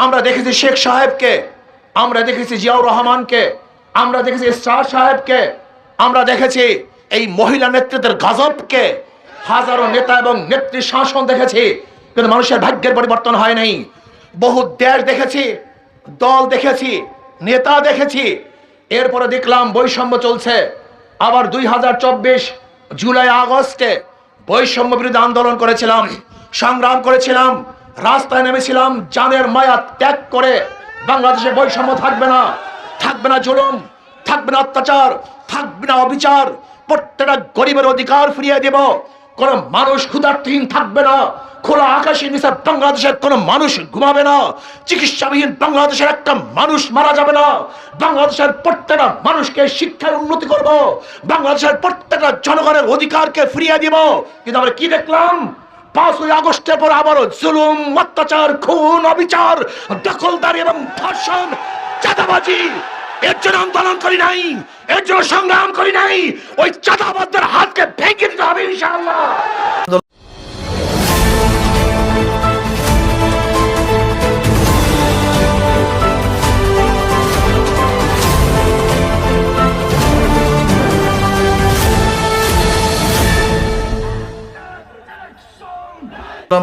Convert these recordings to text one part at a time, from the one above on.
আমরা দেখেছি শেখ সাহেবকে, আমরা দেখেছি জিয়াউর রহমানকে, আমরা দেখেছি স্টার সাহেবকে, আমরা দেখেছি এই মহিলা নেতৃত্বের গজবকে, হাজারো নেতা এবং নেত্রী শাসন দেখেছি, কিন্তু মানুষের ভাগ্যের পরিবর্তন হয় নাই। বহু দেশ দেখেছি, দল দেখেছি, নেতা দেখেছি, এরপরে দেখলাম বৈষম্য চলছে। আবার 2024 জুলাই আগস্টে বৈষম্য বিরোধী আন্দোলন করেছিলাম, সংগ্রাম করেছিলাম, রাস্তায় নেমেছিলাম জানের মায়া ত্যাগ করে। বাংলাদেশে বৈষম্য থাকবে না, থাকবে না জুলুম, থাকবে না অত্যাচার, থাকবে না অবিচার, প্রত্যেকটা গরিবের অধিকার ফিরিয়ে দেব। কোন মানুষ ক্ষুধার্তহীন থাকবে না, খোলা আকাশের নিচে বাংলাদেশের কোন মানুষ ঘুমাবে না, চিকিৎসাবিহীন বাংলাদেশের একটা মানুষ মারা যাবে না, বাংলাদেশের প্রত্যেকটা মানুষকে শিক্ষার উন্নতি করব, বাংলাদেশের প্রত্যেকটা জনগণের অধিকারকে ফিরিয়ে দিব। কিন্তু আমরা কি দেখলাম? 5ই আগস্টের পর আবারও জুলুম, অত্যাচার, খুন, অবিচার, দখলদারি এবং ধর্ষণ, চাঁদাবাজি। এর জন্য আন্দোলন করি নাই, এর জন্য সংগ্রাম করি নাই। ওই চাঁদাবাজদের হাতকে ভেঙে দিতে হবে ইনশাআল্লাহ।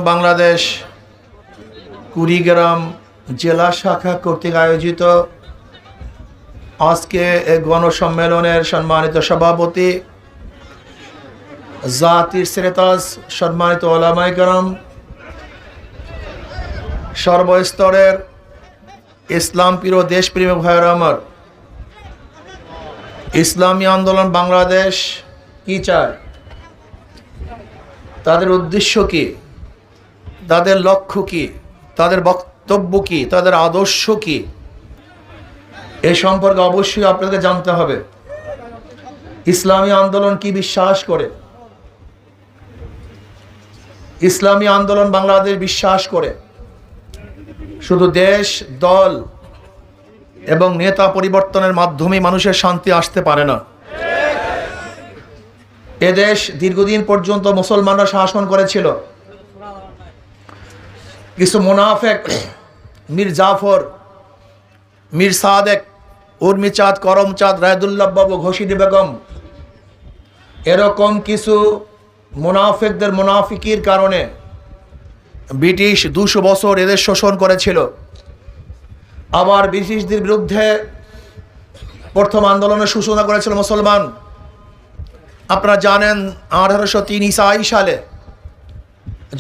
বাংলাদেশ কুড়িগ্রাম জেলা শাখা কর্তৃক আয়োজিত আজকে এই গণসম্মেলনের সম্মানিত সভাপতি, জাতির সিরাতাজ, সম্মানিত ওলামায়ে কেরাম, সর্বস্তরের ইসলাম প্রিয় দেশপ্রেমিক ভাইয়েরা আমার, ইসলামী আন্দোলন বাংলাদেশ কি চায়, তাদের উদ্দেশ্য কি, তাদের লক্ষ্য কি, তাদের বক্তব্য কি, তাদের আদর্শ কি, এ সম্পর্কে অবশ্যই আপনাকে জানতে হবে। ইসলামী আন্দোলন কি বিশ্বাস করে? ইসলামী আন্দোলন বাংলাদেশ বিশ্বাস করে শুধু দেশ, দল এবং নেতা পরিবর্তনের মাধ্যমে মানুষের শান্তি আসতে পারে না। এদেশ দীর্ঘদিন পর্যন্ত মুসলমানরা শাসন করেছিল। কিছু মুনাফেক, মীর জাফর, মীর সাদেক, উর্মিচাঁদ, করমচাঁদ, রায়দুল্লাহ বাবু, ঘোষিদি বেগম, এরকম কিছু মুনাফেকদের মুনাফিকির কারণে ব্রিটিশ 200 বছর এদের শোষণ করেছিল। আবার ব্রিটিশদের বিরুদ্ধে প্রথম আন্দোলনের সূচনা করেছিল মুসলমান। আপনারা জানেন 1803 ঈসাই সালে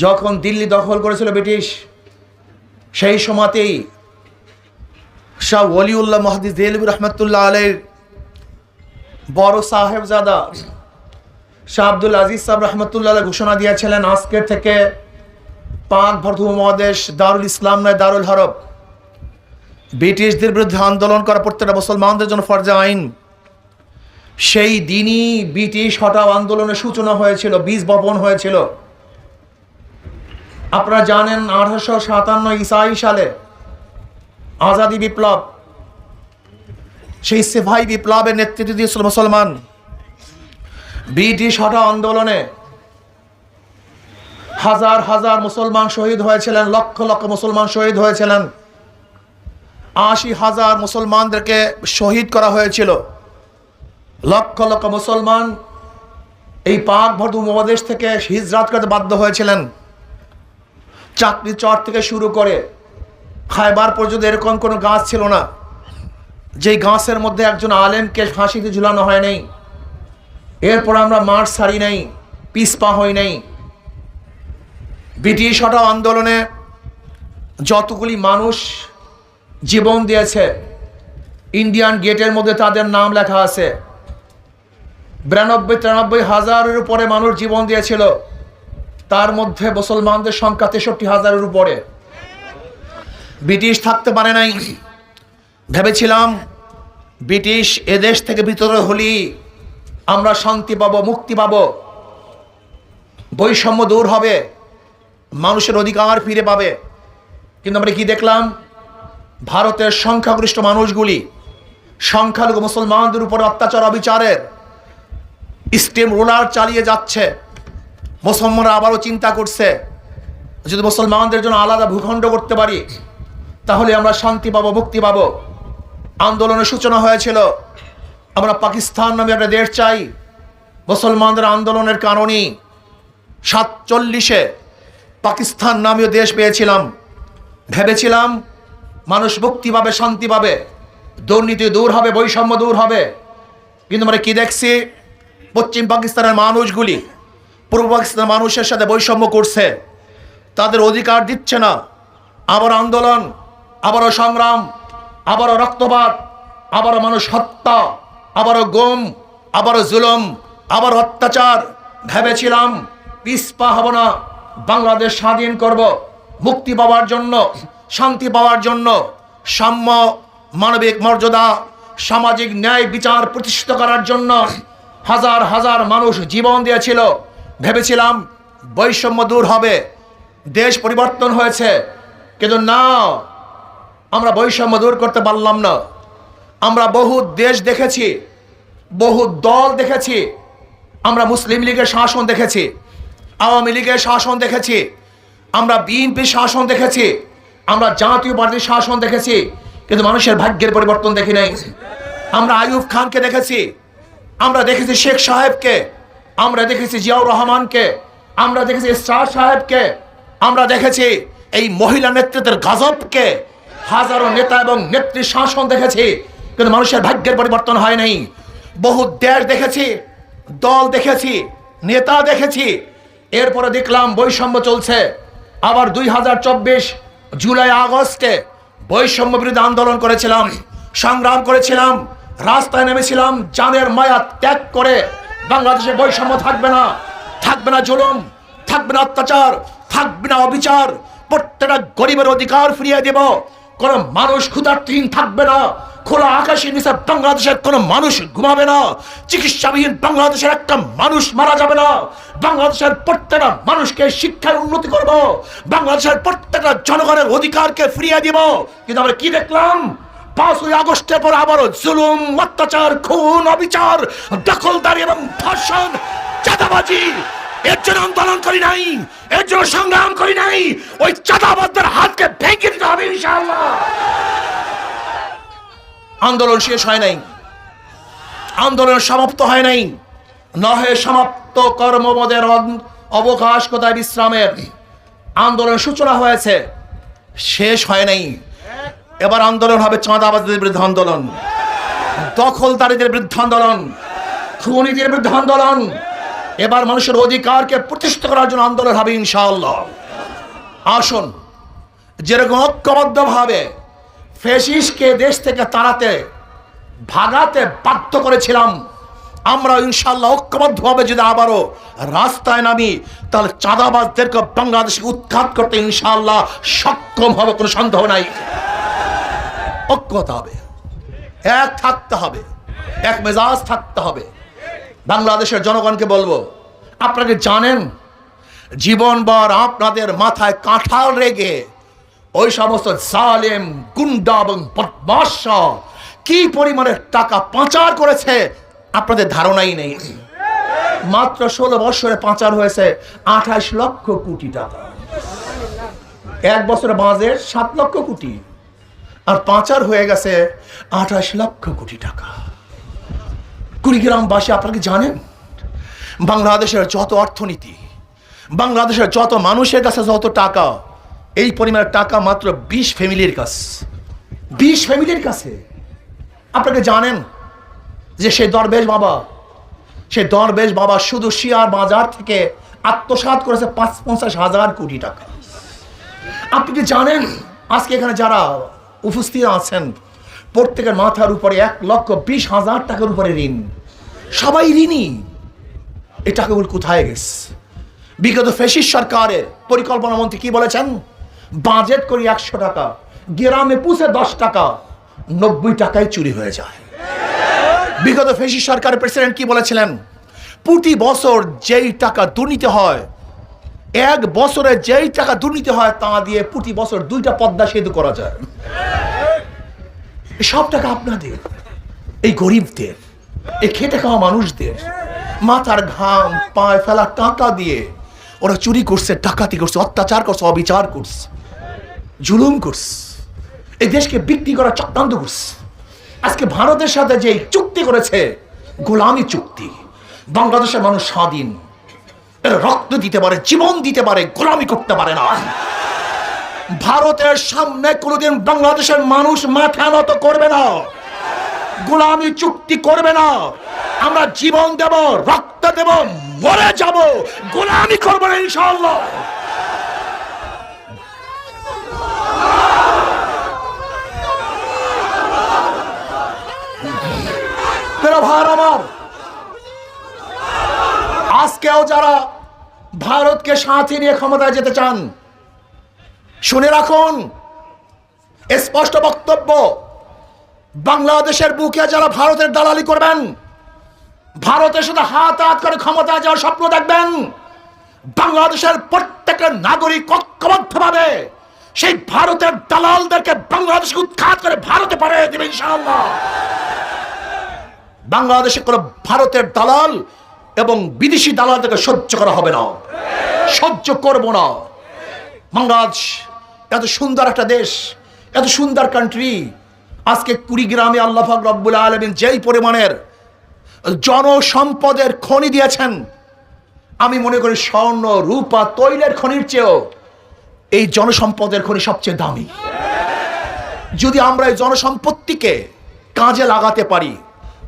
যখন দিল্লি দখল করেছিল ব্রিটিশ, সেই সময়তেই শাহ ওলিউল্লাহ মুহাদ্দিস দেহলভী রহমতুল্লাহ আলাইহির বড় সাহেবজাদা শাহ আব্দুল আজিজ সাহেব রহমতুল্লাহ আলাইহি ঘোষণা দিয়েছিলেন, আজকের থেকে পাক ভারত উপমহাদেশ দারুল ইসলাম নয়, দারুল হরব। ব্রিটিশদের বিরুদ্ধে আন্দোলন করা প্রত্যেকটা মুসলমানদের জন্য ফরজে আইন। সেই দিনই ব্রিটিশ হটাও আন্দোলনের সূচনা হয়েছিল, বীজ বপন হয়েছিল। আপনারা জানেন 1857 ঈসাই সালে আজাদি বিপ্লব, সেই সিপাহী বিপ্লবের নেতৃত্ব দিয়েছিল মুসলমান। ব্রিটিশ হটাও আন্দোলনে হাজার হাজার মুসলমান শহীদ হয়েছিলেন, লক্ষ লক্ষ মুসলমান শহীদ হয়েছিলেন। 80,000 মুসলমানদেরকে শহীদ করা হয়েছিল। লক্ষ লক্ষ মুসলমান এই পাক ভারত উপমহাদেশ থেকে হিজরত করতে বাধ্য হয়েছিলেন। চাকরি চর থেকে শুরু করে খায়বার পর্যন্ত এরকম কোনো গাছ ছিল না যেই গাছের মধ্যে একজন আলেমকে ফাঁসিতে ঝুলানো হয় নাই। এরপর আমরা মাঠ ছাড়ি নাই, পিছপা হই নাই। ব্রিটিশ হটাও আন্দোলনে যতগুলি মানুষ জীবন দিয়েছে, ইন্ডিয়ান গেটের মধ্যে তাদের নাম লেখা আছে। 92-93 হাজারের উপরে মানুষ জীবন দিয়েছিল, তার মধ্যে মুসলমানদের সংখ্যা 63,000-এর উপরে। ব্রিটিশ থাকতে পারে নাই। ভেবেছিলাম ব্রিটিশ এদেশ থেকে ভিতরে হলি আমরা শান্তি পাবো, মুক্তি পাবো, বৈষম্য দূর হবে, মানুষের অধিকার ফিরে পাবে। কিন্তু আমরা কি দেখলাম? ভারতের সংখ্যাগরিষ্ঠ মানুষগুলি সংখ্যালঘু মুসলমানদের উপর অত্যাচার, অবিচারের স্টিম রোলার চালিয়ে যাচ্ছে। মুসলমানরা আবারও চিন্তা করছে, যদি মুসলমানদের জন্য আলাদা ভূখণ্ড করতে পারি তাহলে আমরা শান্তি পাবো, মুক্তি পাবো। আন্দোলনের সূচনা হয়েছিল, আমরা পাকিস্তান নামে একটা দেশ চাই। মুসলমানদের আন্দোলনের কারণে 47-এ পাকিস্তান নামীয় দেশ পেয়েছিলাম। ভেবেছিলাম মানুষ মুক্তি পাবে, শান্তি পাবে, দুর্নীতি দূর হবে, বৈষম্য দূর হবে। কিন্তু আমরা কি দেখছি, পশ্চিম পাকিস্তানের মানুষগুলি পূর্ব পাকিস্তানের মানুষের সাথে বৈষম্য করছে, তাদের অধিকার দিচ্ছে না। আবার আন্দোলন, আবারও সংগ্রাম, আবারও রক্তপাত, আবারও মানুষ হত্যা, আবারও গুম, আবারও জুলুম, আবার অত্যাচার। ভেবেছিলাম পিছপা হব না, বাংলাদেশ স্বাধীন করব, মুক্তি পাওয়ার জন্য, শান্তি পাওয়ার জন্য, সাম্য, মানবিক মর্যাদা, সামাজিক ন্যায় বিচার প্রতিষ্ঠিত করার জন্য হাজার হাজার মানুষ জীবন দিয়েছিল। ভেবেছিলাম বৈষম্য দূর হবে, দেশ পরিবর্তন হয়েছে। কিন্তু না, আমরা বৈষম্য দূর করতে পারলাম না। আমরা বহু দেশ দেখেছি, বহু দল দেখেছি, আমরা মুসলিম লীগের শাসন দেখেছি, আওয়ামী লীগের শাসন দেখেছি, আমরা বিএনপির শাসন দেখেছি, আমরা জাতীয় পার্টির শাসন দেখেছি, কিন্তু মানুষের ভাগ্যের পরিবর্তন দেখি নাই। আমরা আইয়ুব খানকে দেখেছি, আমরা দেখেছি শেখ সাহেবকে, আমরা দেখেছি জিয়াউর রহমানকে, আমরা দেখেছি স্টার সাহেবকে, আমরা দেখেছি এই মহিলা নেতৃত্বের গজবকে, হাজারো নেতা এবং নেত্রী শাসন দেখেছি, কিন্তু মানুষের ভাগ্যের পরিবর্তন হয় নাই। বহু দেশ দেখেছি, দল দেখেছি, নেতা দেখেছি, এরপরে দেখলাম বৈষম্য চলছে। আবার 2024 জুলাই আগস্টে বৈষম্য বিরোধী আন্দোলন করেছিলাম, সংগ্রাম করেছিলাম, রাস্তায় নেমেছিলাম জানের মায়া ত্যাগ করে। বাংলাদেশে বৈষম্য থাকবে না, থাকবে না জুলুম, থাকবে না অত্যাচার, থাকবে না অবিচার, প্রত্যেকটা গরিবের অধিকার ফিরিয়ে দেব। কোন মানুষ ক্ষুধার্তহীন থাকবে না, খোলা আকাশের নিচে বাংলাদেশের কোন মানুষ ঘুমাবে না, চিকিৎসাবিহীন বাংলাদেশের একটা মানুষ মারা যাবে না, বাংলাদেশের প্রত্যেকটা মানুষকে শিক্ষায় উন্নতি করব, বাংলাদেশের প্রত্যেকটা জনগণের অধিকারকে ফিরিয়ে দিব। কিন্তু আমরা কি দেখলাম, 5ই আগস্টের পর আবারও জুলুম, অত্যাচার, খুন, অবিচার, দখলদারি এবং ধর্ষণ, চাঁদাবাজি। এর জন্য আন্দোলন করি নাই, এর জন্য সংগ্রাম করি নাই, ওই চাঁদাবাজদের হাতকে ভেঙে দিতে হবে ইনশাআল্লাহ। আন্দোলন শেষ হয় নাই, আন্দোলন সমাপ্ত হয় নাই, নহে সমাপ্ত কর্মবোধের অবকাশ কোথায় বিশ্রামের। আন্দোলন সূচনা হয়েছে, শেষ হয় নাই। এবার আন্দোলন হবে চাঁদাবাজদের বিরুদ্ধে আন্দোলন, দখলদারিদের বিরুদ্ধে আন্দোলন, খুনিদের বিরুদ্ধে আন্দোলন। এবার মানুষের অধিকারকে প্রতিষ্ঠিত করার জন্য আন্দোলন হবে ইনশাআল্লাহ। আসুন, যেরকম ঐক্যবদ্ধভাবে ফ্যাসিস্টকে দেশ থেকে তাড়াতে, ভাগাতে বাধ্য করেছিলাম, আমরা ইনশাআল্লাহ ঐক্যবদ্ধভাবে যদি আবারও রাস্তায় নামি, তাহলে চাঁদাবাজদেরকে বাংলাদেশে উৎখাত করতে ইনশাআল্লাহ সক্ষম হবে, কোনো সন্দেহ নাই। ঐক্যতা হবে, এক থাকতে হবে, এক মেজাজ থাকতে হবে। বাংলাদেশের জনগণকে বলবো, আপনাকে জানেন জীবনভর আপনাদের মাথায় কাঁঠাল রেগে ওই সমস্ত জালেম, গুন্ডা এবং বদমাশ কি পরিমাণের টাকা পাচার করেছে আপনাদের ধারণাই নেই। মাত্র 16 বছরে পাচার হয়েছে 28 লক্ষ কোটি টাকা। এক বছরে বাজেট 7 লক্ষ কোটি, আর পাচার হয়ে গেছে 28 লক্ষ কোটি টাকা। কুড়িগ্রামবাসী আপনারা কি জানেন, বাংলাদেশের যত অর্থনীতি, বাংলাদেশের যত মানুষের কাছে যত টাকা, এই পরিমাণের টাকা মাত্র 20 ফ্যামিলির কাছে, 20 ফ্যামিলির কাছে। আপনাকে জানেন যে সেই দরবেশ বাবা শুধু শেয়ার বাজার থেকে আত্মসাৎ করেছে 50 হাজার কোটি টাকা। আপনি কি জানেন আজকে এখানে যারা উপস্থিত আছেন প্রত্যেকের মাথার উপরে 1,20,000 টাকার উপরে ঋণ, সবাই ঋণী। এই টাকাগুলো কোথায় গেছে? বিগত ফ্যাসিস্ট সরকারের পরিকল্পনা মন্ত্রী কি বলেছেন, বাজেট করি 100 টাকা, গ্রামে পুষে 10 টাকা, 90 টাকায় চুরি হয়ে যায়। বিগত ফ্যাসিস্ট সরকারের প্রেসিডেন্ট কি বলেছিলেন, প্রতি বছর যেই টাকা দুর্নীতি হয়, এক বছরে যেই টাকা দুর্নীতি হয় তা দিয়ে প্রতি বছর 2টা পদ্মা সেতু করা যায়। সব টাকা আপনাদের, এই গরিবদের, এই খেটে খাওয়া মানুষদের মাথার ঘাম পায়ে ফেলা টাকা দিয়ে ওরা চুরি করছে, ডাকাতি করছে, অত্যাচার করছে, অবিচার করছে, জুলুম করছে। এই দেশকে বিক্রি করার চক্রান্ত করছে। আজকে ভারতের সাথে যে চুক্তি করেছে, গোলামি চুক্তি। বাংলাদেশের মানুষ স্বাধীন, এরা রক্ত দিতে পারে, জীবন দিতে পারে, গোলামি করতে পারে না। ভারতের সামনে কোনোদিন বাংলাদেশের মানুষ মাথা নত করবে না, গোলামি চুক্তি করবে না। আমরা জীবন দেব, রক্ত দেব, মরে যাব, গোলামি করবো না ইনশাআল্লাহ। ভাই আমার, আজকেও যারা ভারতকে সাথে নিয়ে ক্ষমতায় যেতে চান, শুনে রাখুন স্পষ্ট বক্তব্য, বাংলাদেশের বুকে যারা ভারতের দালালি করবেন, ভারতের সাথে হাত হাত করে ক্ষমতায় যাওয়ার স্বপ্ন দেখবেন, বাংলাদেশের প্রত্যেকটা নাগরিক ঐক্যবদ্ধভাবে সেই ভারতের দালালদেরকে বাংলাদেশকে উৎখাত করে ভারতে পাঠিয়ে দেবে ইনশাআল্লাহ। বাংলাদেশে কোনো ভারতের দালাল এবং বিদেশি দালালদেরকে সহ্য করা হবে না, সহ্য করব না। বাংলাদেশ এত সুন্দর একটা দেশ, এত সুন্দর কান্ট্রি, আজকে কুড়িগ্রামে আল্লাহ পাক রব্বুল আলামিন যেই পরিমাণের জনসম্পদের খনি দিয়েছেন, আমি মনে করি স্বর্ণ, রূপা, তৈলের খনির চেয়েও এই জনসম্পদের খনি সবচেয়ে দামি। যদি আমরা এই জনসম্পত্তিকে কাজে লাগাতে পারি,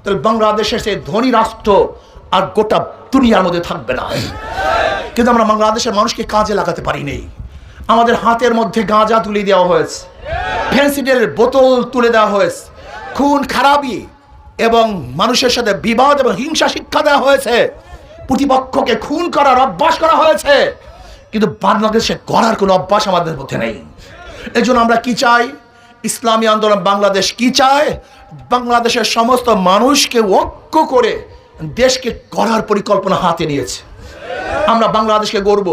তাহলে বাংলাদেশের সেই ধনী রাষ্ট্র আর গোটা দুনিয়ার মধ্যে থাকবে না। কিন্তু আমরা বাংলাদেশের মানুষকে কাজে লাগাতে পারি নেই। আমাদের হাতের মধ্যে গাঁজা তুলে দেওয়া হয়েছে, ফেন্সিডিলের বোতল তুলে দেওয়া হয়েছে, খুন খারাপি এবং মানুষের সাথে বিবাদ এবং হিংসা শিক্ষা দেওয়া হয়েছে, প্রতিপক্ষকে খুন করার অভ্যাস করা হয়েছে। কিন্তু বাংলাদেশে করার কোনো অভ্যাস আমাদের মধ্যে নেই। এই জন্য আমরা কি চাই? ইসলামী আন্দোলন বাংলাদেশ কি চায়? বাংলাদেশের সমস্ত মানুষকে ঐক্য করে দেশকে গড়ার পরিকল্পনা হাতে নিয়েছে। আমরা বাংলাদেশকে গড়ব,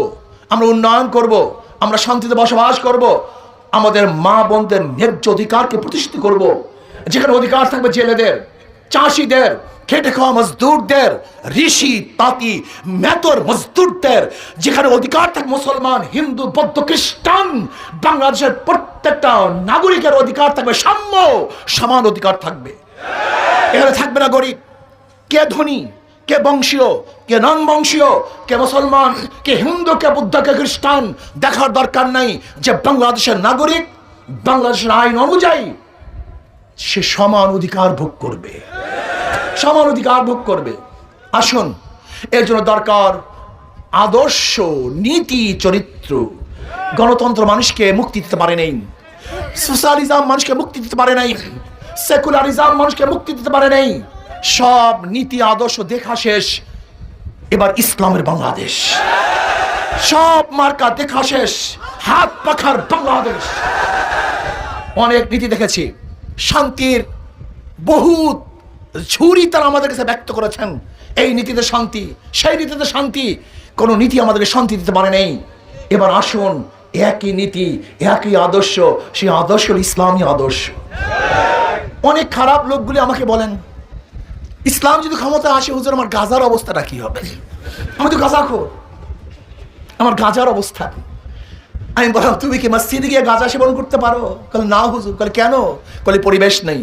আমরা উন্নয়ন করব, আমরা শান্তিতে বসবাস করব, আমাদের মা বোনদের ন্যায্য অধিকারকে প্রতিষ্ঠিত করব। যেখানে অধিকার থাকবে জেলেদের, চাষিদের, খেটে খাওয়া মজদুরদের, ঋষি তাঁতি মেতর মজদুরদের, যেখানে অধিকার থাকবে মুসলমান, হিন্দু, বৌদ্ধ, খ্রিস্টান, বাংলাদেশের প্রত্যেকটা নাগরিকের অধিকার থাকবে সাম্য, সমান অধিকার থাকবে। এখানে থাকবে না গরিব, কে ধনী, কে বংশীয়, কে নন বংশীয়, কে মুসলমান, কে হিন্দু, কে বুদ্ধ, কে খ্রিস্টান, দেখার দরকার নাই। যে বাংলাদেশের নাগরিক, বাংলাদেশের আইন অনুযায়ী সে সমান অধিকার ভোগ করবে, সমান অধিকার ভোগ করবে। আসুন, এর জন্য দরকার আদর্শ, নীতি, চরিত্র। গণতন্ত্র মানুষকে মুক্তি দিতে পারে নাই, সোশ্যালিজম মানুষকে মুক্তি দিতে পারে নাই, সেকুলারিজম মানুষকে মুক্তি দিতে পারে নাই। সব নীতি আদর্শ দেখা শেষ, এবার ইসলামের বাংলাদেশ। সব মার্কা দেখা শেষ, হাত পাখার বাংলাদেশ। অনেক নীতি দেখেছি, শান্তির বহুত ঝুড়ি তারা আমাদের কাছে ব্যক্ত করেছেন। এই নীতিতে শান্তি, সেই নীতিতে শান্তি, কোনো নীতি আমাদেরকে শান্তি দিতে পারে নেই। এবার আসুন, একই নীতি, একই আদর্শ, সেই আদর্শ ইসলামী আদর্শ। অনেক খারাপ লোকগুলি আমাকে বলেন, ইসলাম যদি ক্ষমতা আসে, হুজুর আমার গাজার অবস্থাটা কি হবে? আমি তো গাঁজাখোর, আমার গাজার অবস্থা। আমি বললাম, তুমি কি মসজিদে গিয়ে গাঁজা সেবন করতে পারো? বলে না হুজুর। বলে কেন? বলে পরিবেশ নেই।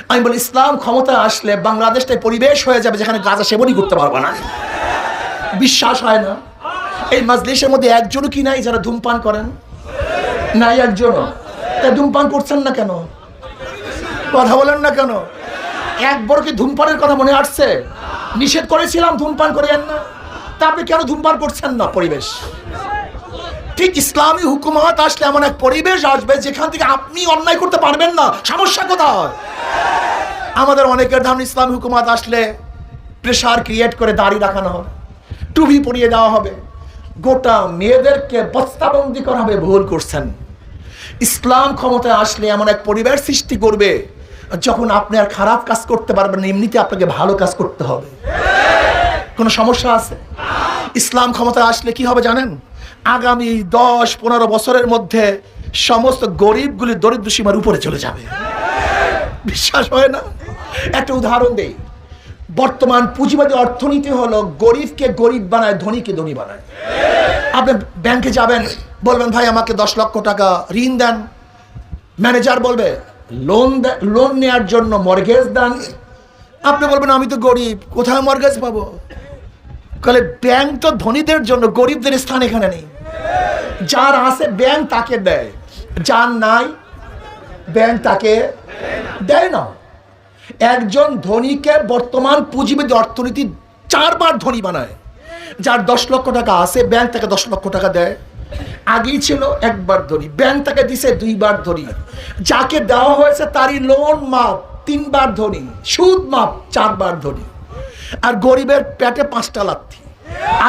আমি বলি, ইসলাম ক্ষমতা আসলে বাংলাদেশটাই পরিবেশ হয়ে যাবে যেখানে গাঁজা সেবনই করতে পারবে না। বিশ্বাস হয় না? এই মাজলিসের মধ্যে একজনও কি নাই যারা ধূমপান করেন? নাই একজনও। তাই ধূমপান করছেন না কেন? কথা বলেন না কেন? একবার কি ধূমপানের কথা মনে আসছে? নিষেধ করেছিলাম ধূমপান করেন না, তা আপনি কেন ধূমপান করছেন না? পরিবেশ। ঠিক ইসলামী হুকুমত আসলে এমন এক পরিবেশ আসবে যেখান থেকে আপনি অন্যায় করতে পারবেন না। সমস্যা কোথায়? আমাদের অনেকের ধারণা ইসলামী হুকুমত আসলে প্রেশার ক্রিয়েট করে দাড়ি রাখানো হবে, টুপি পরিয়ে দেওয়া হবে, গোটা মেয়েদেরকে বস্তাবন্দি করা হবে। ভুল করছেন। ইসলাম ক্ষমতায় আসলে এমন এক পরিবেশ সৃষ্টি করবে যখন আপনি আর খারাপ কাজ করতে পারবেন না, এমনিতে আপনাকে ভালো কাজ করতে হবে। কোনো সমস্যা আছে? ইসলাম ক্ষমতায় আসলে কি হবে জানেন? আগামী 10-15 বছরের মধ্যে সমস্ত গরিবগুলি দরিদ্র সীমার উপরে চলে যাবে। বিশ্বাস হয় না? একটা উদাহরণ দেই। বর্তমান পুঁজিবাদী অর্থনীতি হলো গরিবকে গরিব বানায়, ধনীকে ধনী বানায়। আপনি ব্যাংকে যাবেন, বলবেন ভাই আমাকে 10 লক্ষ টাকা ঋণ দেন। ম্যানেজার বলবে লোন নেওয়ার জন্য মর্গেজ দেন। আপনি বলবেন আমি তো গরিব, কোথায় মর্গেজ পাবো? বলে ব্যাংক তো ধনীদের জন্য, গরিবদের স্থান এখানে নেই। যার আছে ব্যাংক তাকে দেয়, যার নাই ব্যাংক তাকে দেয় না। একজন ধনীকে বর্তমান পুঁজিবাদী অর্থনীতি 4 বার ধনী বানায়। যার 10 লক্ষ টাকা আছে ব্যাংক তাকে 10 লক্ষ টাকা দেয়। আগেই ছিল 1 বার ধনী, ব্যাংক তাকে দিছে 2 বার ধনী। যাকে দেওয়া হয়েছে তারই লোন মাপ 3 বার ধনী, সুদ মাপ 4 বার ধনী। আর গরিবের পেটে 5টা লাথি।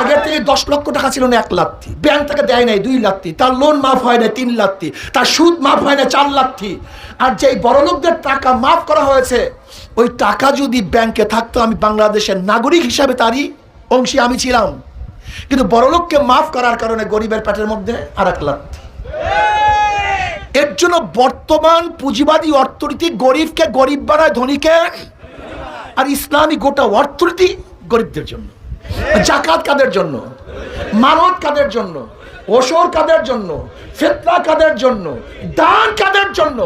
আগের থেকে 10 লক্ষ টাকা ছিল না 1 লাথি, ব্যাংক তাকে দেয় নাই 2 লাথি, তার লোন মাফ হয় না 3 লাথি, তার সুদ মাফ হয় না 4 লাথি। আর যেই বড়লোকদের টাকা মাফ করা হয়েছে, ওই টাকা যদি ব্যাংকে থাকতো, আমি বাংলাদেশের নাগরিক হিসাবে তারই অংশী আমি ছিলাম। কিন্তু বড়লোককে মাফ করার কারণে গরিবের পেটের মধ্যে আর 1 লাথি। এর জন্য বর্তমান পুঁজিবাদী অর্থনীতি গরিবকে গরিব বানায়, ধনীকে। আর ইসলামী গোটা অর্থনীতি গরিবদের জন্য। জাকাত কাদের জন্য? মানত কাদের জন্য? ওসর কাদের জন্য? ফিতরা কাদের জন্য? দান কাদের জন্য?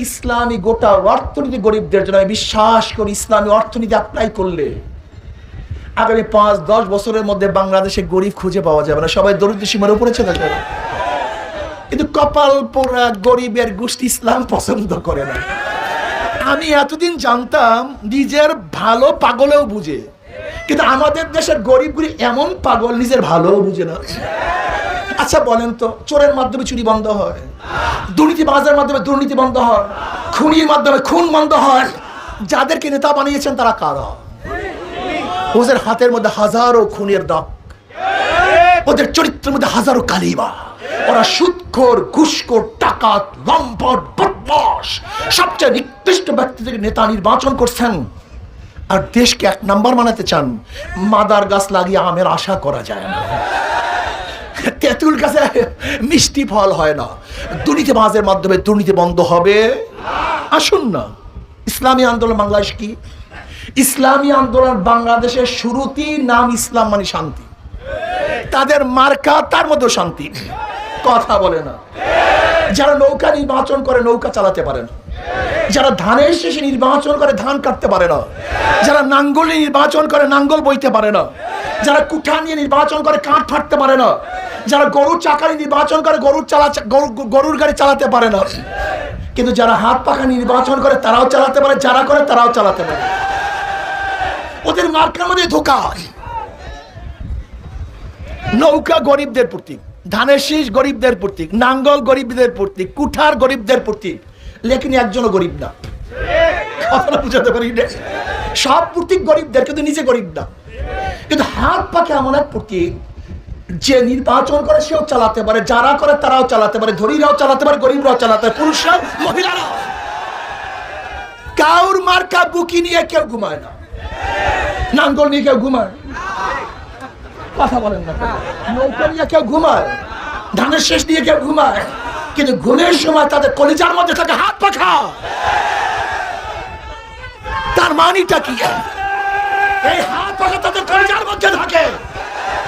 ইসলামী গোটা অর্থনীতি গরিবদের জন্য। আমি বিশ্বাস করি ইসলামী অর্থনীতি অ্যাপ্লাই করলে আগামী 5-10 বছরের মধ্যে বাংলাদেশে গরিব খুঁজে পাওয়া যাবে না, সবাই দরিদ্র সীমার উপরে চলে যাবে। কিন্তু কপাল পোড়া গরিবের গোষ্ঠী ইসলাম পছন্দ করে না। আমি এতদিন জানতাম নিজের ভালো পাগলেও বুঝে, কিন্তু আমাদের দেশের গরিবগুলি এমন পাগল নিজের ভালোও বুঝে না। আচ্ছা বলেন তো, চোরের মাধ্যমে চুরি বন্ধ হয়, দুর্নীতিবাজের মাধ্যমে দুর্নীতি বন্ধ হয়, খুনির মাধ্যমে খুন বন্ধ হয়, যাদেরকে নেতা বানিয়েছেন তারা কারা? ওদের হাতের মধ্যে হাজারো খুনের দাগ, ওদের চরিত্রের মধ্যে হাজারো কালিমা। ওরা সুদখোর, ঘুষখোর, ডাকাত, লম্পট, বদমাশ, সবচেয়ে নিকৃষ্ট ব্যক্তি থেকে নেতা নির্বাচন করছেন। আর দেশকে 1 নাম্বার বানাতে চান। মাদার গাছ লাগিয়ে আমের আশা করা যায় না, তেঁতুল গাছে মিষ্টি ফল হয় না। দুর্নীতিবাজের মাধ্যমে দুর্নীতি বন্ধ হবে। আসুন না, ইসলামী আন্দোলন বাংলাদেশ কি? ইসলামী আন্দোলন বাংলাদেশের শুরুতেই নাম ইসলাম মানে শান্তি। তাদের মার্কা তার মধ্যে শান্তি, কথা বলে না। যারা নৌকা নির্বাচন করে নৌকা চালাতে পারে না, যারা ধানের শেষে নির্বাচন করে ধান কাটতে পারে না, যারা নাঙ্গল নির্বাচন করে নাঙ্গল বইতে পারে না, যারা কুঠা নিয়ে নির্বাচন করে কাঠ ফাটতে পারে না, যারা গরুর চাকা নির্বাচন করে গরুর গাড়ি চালাতে পারে না, কিন্তু যারা হাত পাখা নির্বাচন করে তারাও চালাতে পারে, যারা করে তারাও চালাতে পারে। ওদের মার্কার মধ্যে ধোকা। নৌকা গরিবদের প্রতীক, ধানের শীষ গরিবদের প্রতীক, নাঙ্গল গরিবদের প্রতীক, কুঠার গরিবদের প্রতীক, লেকিন একজনও গরিব না। কথাটা বুঝাতে পারি না? সব প্রতীক গরিবদের, কিন্তু নিজে গরিব না। কিন্তু হাত পাখা এমন এক প্রতীক, যে নির্বাচন করে সেও চালাতে পারে, যারা করে তারাও চালাতে পারে, ধনীরাও চালাতে পারে, গরিবরাও চালাতে পারে, পুরুষরা মহিলারা। কাউর মার্কা বুকি নিয়ে কেউ ঘুমায় না, নাঙ্গল নিয়ে কেউ ঘুমায়, কথা বলেন না। নৌকা নিয়ে কেউ ঘুমায়, ধানের শেষ নিয়ে কেউ ঘুমায়, কিন্তু ঘুমের সময় তাদের কলিজার মধ্যে থাকে হাত পাখা। তার মানিটা কি? এই হাত পাখা তাদের কলিজার মধ্যে থাকে।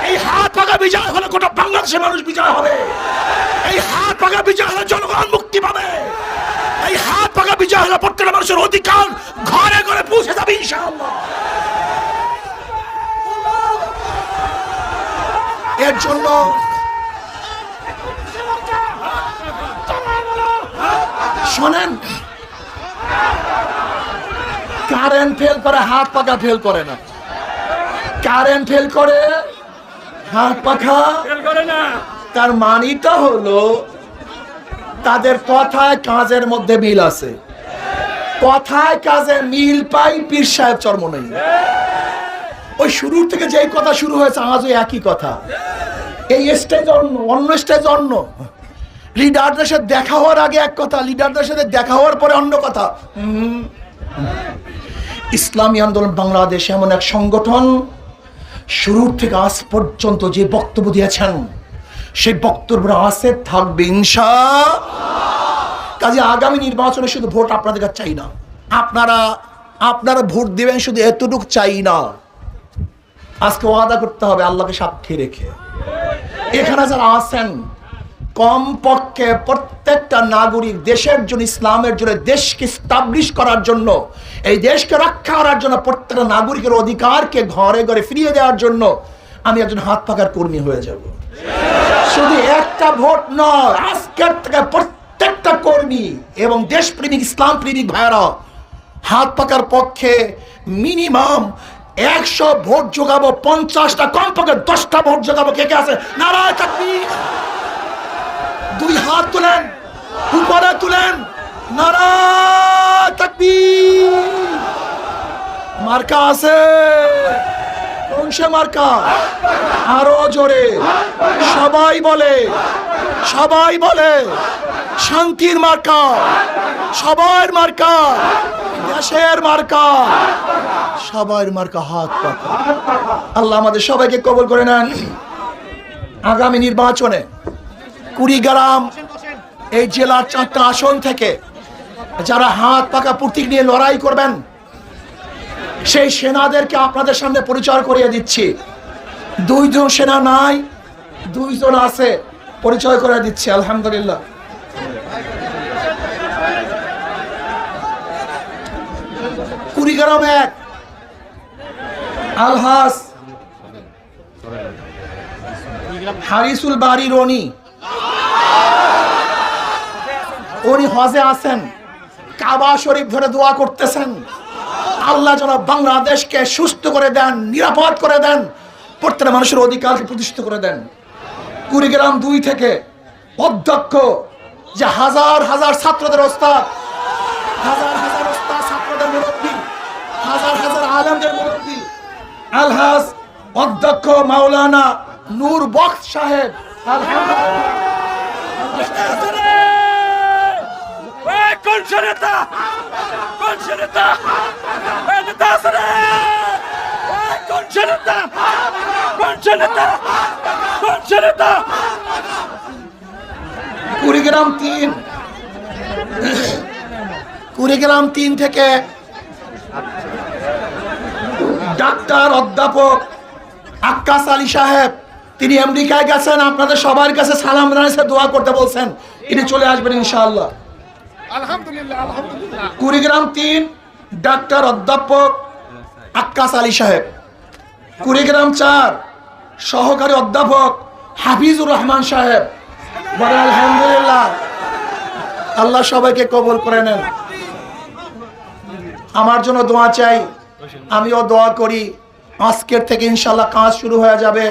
এই হাত পাখা বিজয় হলে গোটা বাংলাদেশের মানুষ বিজয় হবে। এই হাত পাখা বিজয় হলে জনগণ মুক্তি পাবে। এই হাত পাখা বিজয় হলে প্রত্যেকটা মানুষের অধিকার ঘরে ঘরে পৌঁছে যাবে ইনশাআল্লাহ। এর জন্য শোনেন, কারেন্ট ফেল করে, হাত পাখা ফেল করে না। কারেন্ট ফেল করে, হাত পাখা ফেল করে না। তার মানিটা হলো তাদের কথায় কাজের মধ্যে মিল আছে। কথায় কাজে মিল পাই, পীর সাহেব চর্ম নেই। ওই শুরুর থেকে যেই কথা শুরু হয়েছে আজও একই কথা। এই স্টেজ অন্য, অন্য স্টেজ অন্য। লিডারদের সাথে দেখা হওয়ার আগে এক কথা, লিডারদের সাথে দেখা হওয়ার পরে অন্য কথা। ইসলামী আন্দোলন বাংলাদেশ এমন এক সংগঠন, শুরুর থেকে আজ পর্যন্ত যে বক্তব্য দিয়েছেন সেই বক্তব্য আছে, থাকবে ইনশাআল্লাহ। কাজে আগামী নির্বাচনে শুধু ভোট আপনাদের কাছে চাই না, আপনারা ভোট দিবেন শুধু এতটুকু চাই না। আজকে ওয়াদা করতে হবে আল্লাহকে সাক্ষী রেখে। এখানে যারা আছেন কমপক্ষে প্রত্যেকটা নাগরিক দেশের জন্য, ইসলামের জন্য, দেশকে স্টাবলিশ করার জন্য, এই দেশকে রক্ষা করার জন্য, প্রত্যেকটা নাগরিকের অধিকারকে ঘরে ঘরে ফিরিয়ে দেওয়ার জন্য আমি একজন হাত পাকার কর্মী হয়ে যাব। শুধু একটা ভোট নয়, আজকের থেকে প্রত্যেকটা কর্মী এবং দেশপ্রেমিক ইসলাম প্রেমিক ভাইরা হাত পাকার পক্ষে মিনিমাম 100 ভোট যোগাবো, 50টা, কমপক্ষে 10টা ভোট যোগাবো। কে কে আছে? নারায়ে তাকবীর। 2 হাত তুলেন, উপরে তুলেন, নারায়ে তাকবীর। মার্কা আছে? কোন সে মার্কা? আরো জোরে সবাই বলে, সবাই বলে শান্তির মার্কা, সবার মার্কা, দেশের মার্কা, সবার মার্কা হাত পাকা। আল্লাহ আমাদের সবাইকে কবুল করে নেন। আগামী নির্বাচনে কুড়িগ্রাম এই জেলার 4টা আসন থেকে যারা হাত পাকা প্রতীক নিয়ে লড়াই করবেন, সেই সেনাদেরকে আপনাদের সামনে পরিচয় করিয়ে দিচ্ছি। 2 জন সেনা নাই, 2 জন আছে, পরিচয় করে দিচ্ছি। আলহামদুলিল্লাহ। কুড়িগ্রাম 1 আলহাস হারিসুল বাড়ি রনি, উনি হজে আছেন, কাবা শরীফ ধরে দোয়া করতেছেন, আল্লাহ যেন বাংলাদেশকে সুস্থ করে দেন, নিরাপদ করে দেন, প্রত্যেকটা মানুষের অধিকারকে প্রতিষ্ঠিত করে দেন। কুড়িগ্রাম 2 থেকে অধ্যক্ষ, যে হাজার হাজার ছাত্রদের ওস্তাদ, হাজার হাজার ওস্তাদ ছাত্রদের মুরব্বী, হাজার হাজার আলেমদের মুরব্বী, আলহাজ অধ্যক্ষ মাওলানা নূর বক্স সাহেব। কুড়িগ্রাম 3 থেকে ডাক্তার অধ্যাপক আক্কাস আলী সাহেব, তিনি আমেরিকায় গেছেন, আপনাদের সবার কাছে সালাম জানিয়েছে, দোয়া করতে বলছেন, তিনি চলে আসবেন ইনশাআল্লাহ। আলহামদুলিল্লাহ, আলহামদুলিল্লাহ। কুড়িগ্রাম 3 ডাক্তার অধ্যাপক আক্কাস আলী সাহেব। কুড়িগ্রাম 4 সহকারী অধ্যাপক হাফিজুর রহমান সাহেব। বলে আলহামদুলিল্লাহ। আল্লাহ সবাইকে কবুল করে নেন। আমার জন্য দোয়া চাই, আমিও দোয়া করি। আজকের থেকে ইনশাআল্লাহ কাজ শুরু হয়ে যাবে,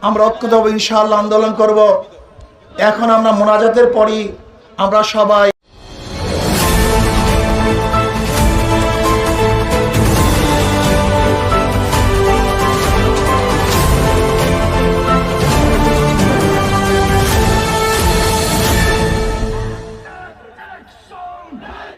আমরা ঐক্যবদ্ধ ইনশাআল্লাহ আন্দোলন করব। এখন আমরা মোনাজাতের পরই আমরা সবাই